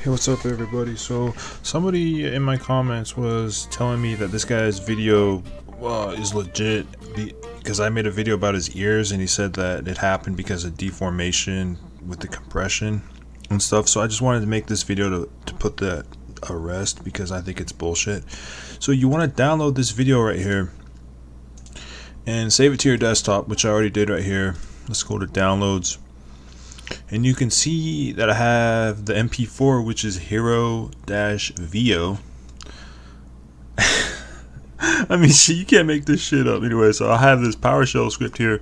Hey, what's up everybody? So somebody in my comments was telling me that this guy's video is legit because I made a video about his ears, and he said that it happened because of deformation with the compression and stuff. So I just wanted to make this video to put that a rest, because I think it's bullshit. So you want to download this video right here and save it to your desktop, which I already did right here. Let's go to downloads. And you can see that I have the MP4, which is Hero-Vio. I mean, shit, you can't make this shit up anyway. So I have this PowerShell script here,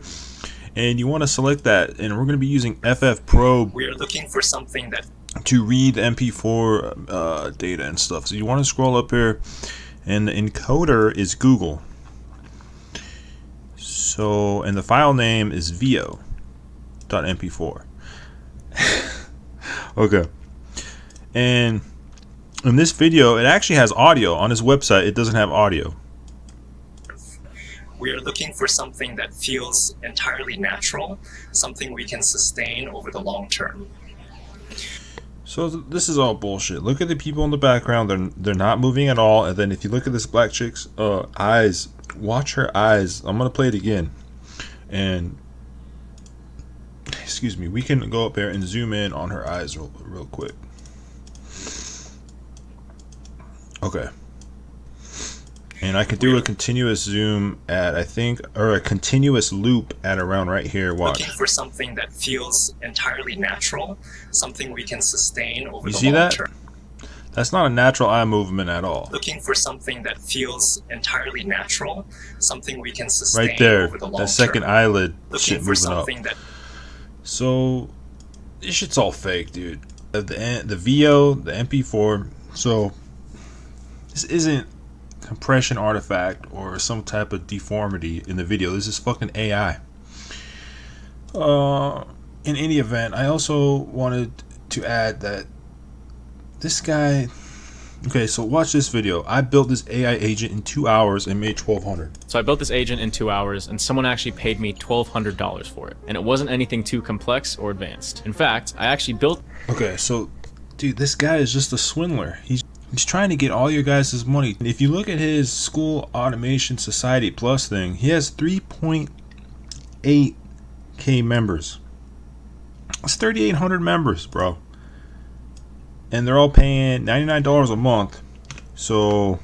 and you want to select that, and we're going to be using FFmpeg. We are looking for something that to read the MP4 data and stuff. So you want to scroll up here, and the encoder is Google. So, and the file name is vio.mp4. Okay, and in this video it actually has audio. On his website it doesn't have audio. we are looking for something that feels entirely natural, something we can sustain over the long term. So this is all bullshit. Look at the people in the background, they're not moving at all. And then if you look at this black chick's eyes, watch her eyes. I'm gonna play it again, and excuse me, we can go up there and zoom in on her eyes real quick. Okay, and I could do a continuous zoom at, I think, or a continuous loop at around right here. Watch. Looking for something that feels entirely natural, something we can sustain over You the see long that? term. That's not a natural eye movement at all. Looking for something that feels entirely natural, something we can sustain Right there, over the long that second term. eyelid Looking shit for moving up. something that So this shit's all fake, dude. The VO, the MP4. So this isn't compression artifact or some type of deformity in the video. This is fucking AI. In any event, I also wanted to add that this guy. Okay, so watch this video. I built this AI agent in 2 hours and made $1,200. So I built this agent in 2 hours, and someone actually paid me $1,200 for it. And it wasn't anything too complex or advanced. In fact, I actually built... Okay, so, dude, this guy is just a swindler. He's trying to get all your guys' money. If you look at his School Automation Society Plus thing, he has 3.8K members. That's 3,800 members, bro. And they're all paying $99 a month. So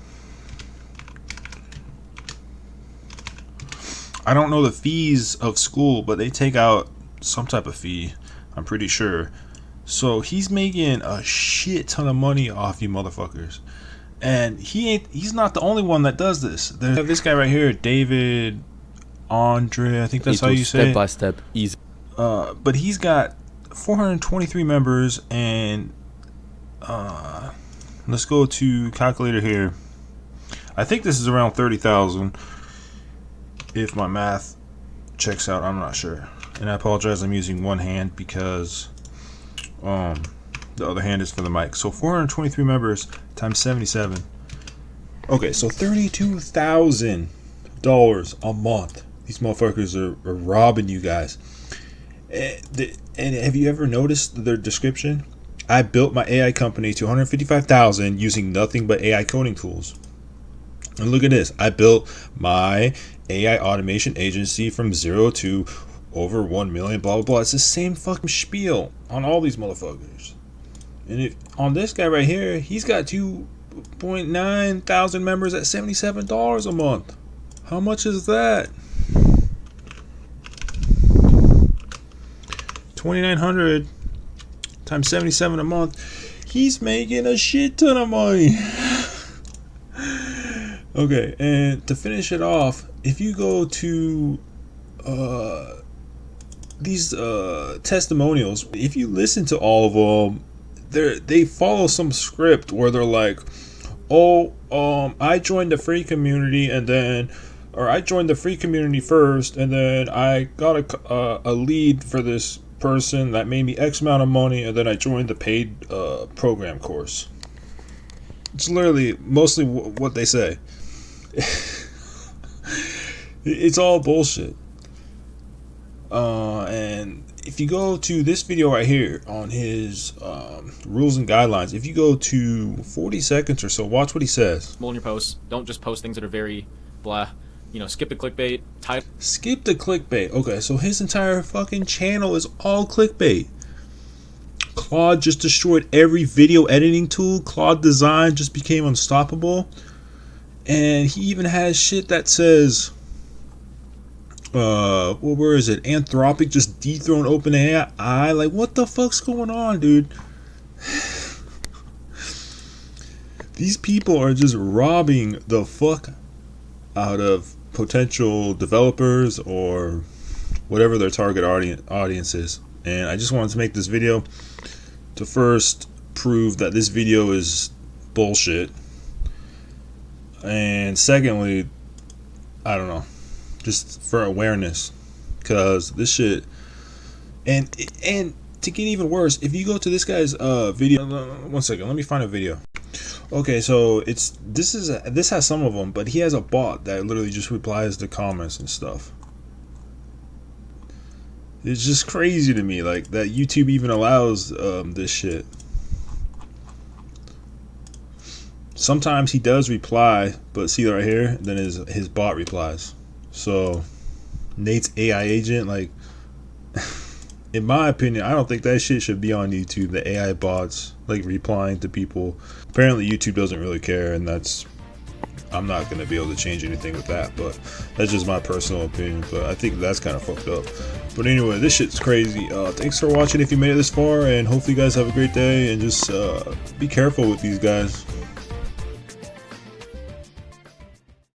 I don't know the fees of school, but they take out some type of fee, I'm pretty sure. So he's making a shit ton of money off you motherfuckers. And he's not the only one that does this. There's this guy right here, David Andre, I think that's how you say it. Step by step, easy. But he's got 423 members, and let's go to calculator here. I think this is around 30,000 if my math checks out. I'm not sure, and I apologize, I'm using one hand because the other hand is for the mic. So 423 members times 77. Okay, so $32,000 a month. These motherfuckers are robbing you guys. And have you ever noticed their description? I built my AI company to $155,000 using nothing but AI coding tools. And look at this. I built my AI automation agency from 0 to over 1 million, blah, blah, blah. It's the same fucking spiel on all these motherfuckers. And on this guy right here, he's got 2.9 thousand members at $77 a month. How much is that? 2,900 times 77 a month. He's making a shit ton of money. Okay, and to finish it off, if you go to these testimonials, if you listen to all of them, they follow some script where they're like, oh, I joined the free community, and then, or I joined the free community first, and then I got a lead for this person that made me X amount of money, and then I joined the paid program course. It's literally mostly what they say. It's all bullshit. And if you go to this video right here on his rules and guidelines, if you go to 40 seconds or so, watch what he says. In your posts. Don't just post things that are very blah. You know, skip the clickbait. Skip the clickbait. Okay, so his entire fucking channel is all clickbait. Claude just destroyed every video editing tool. Claude Design just became unstoppable. And he even has shit that says, where is it? Anthropic just dethroned OpenAI. Like, what the fuck's going on, dude? These people are just robbing the fuck out of potential developers or whatever their target audience is. And I just wanted to make this video to first prove that this video is bullshit, and secondly, I don't know, just for awareness, because this shit, and to get even worse, if you go to this guy's video, 1 second, let me find a video. Okay, so this has some of them, but he has a bot that literally just replies to comments and stuff. It's just crazy to me, like, that YouTube even allows this shit. Sometimes he does reply, but see right here, then his bot replies. So Nate's AI agent, like, in my opinion, I don't think that shit should be on YouTube. The AI bots, like, replying to people. Apparently YouTube doesn't really care, and I'm not going to be able to change anything with that, but that's just my personal opinion. But I think that's kind of fucked up. But anyway, this shit's crazy. Thanks for watching if you made it this far, and hopefully you guys have a great day, and just be careful with these guys.